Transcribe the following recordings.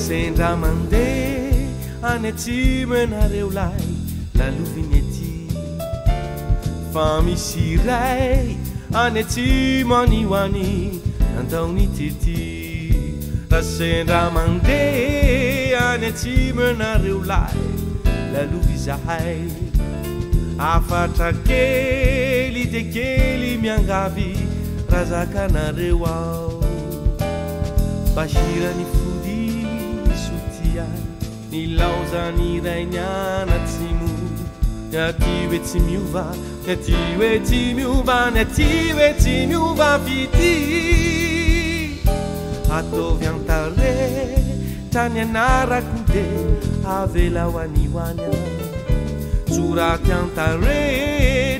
sendra mandeha any atsimo ianareo lahy laloviny ety fa misy ray any atsimo anioany nandaony tety raha sendra mandeha any atsimo ianareo lahy lalovy izahay afatra kely de kely miangavy raha zakanareo ao bahirany fody sotia nilaozany rainy anatsimo nyaty hoe tsy miova nyaty hoe tsy miova nyaty hoe tsy miova vity ataovy antare trany anarako de avela ho anioanya soraty antare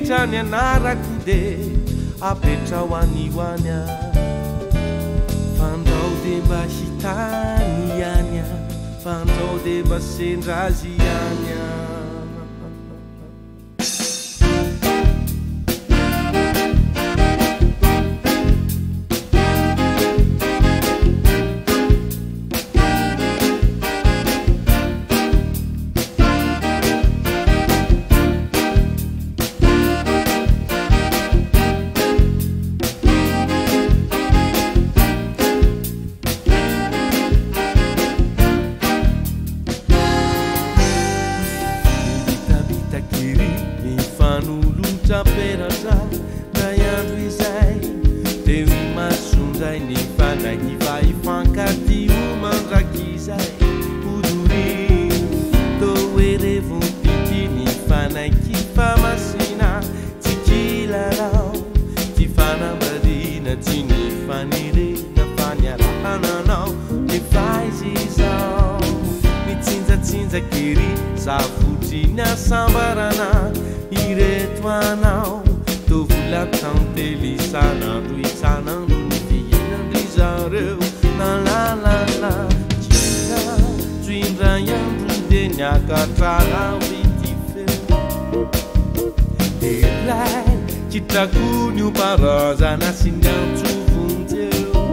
trany anarako de apetra ho anioanya fandrao de mba hitany anya fandrao de mba sendrazy anya peratra nayandro izay teo imasondray ny fanaky fa ifankaty homandrakizay odorino to hoe revompity ny fanaky fa masina tsy kilalao ty fanambarina tsy ny fanirena faniarahananao ny faizy izao mitsinjatsinjakery zavotry ny asambarana ireto anao tovola tantelisanandro itsanandro ny fihinandry zareo nalalala tsindra tsindra iandro de niakatrarao ity feo delay kitrako ny oparazana sy ny antsovonjeo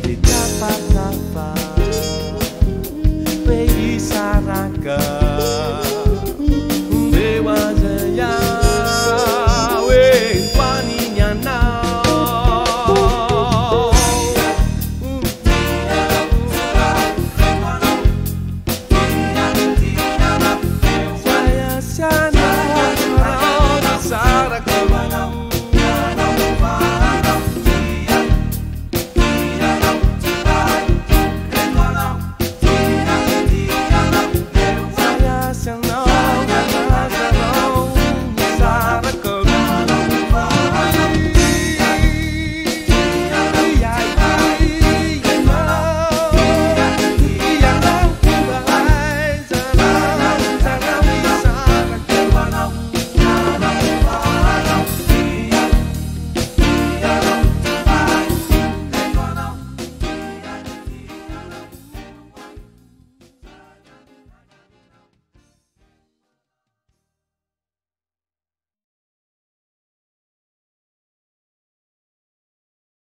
de tapatapa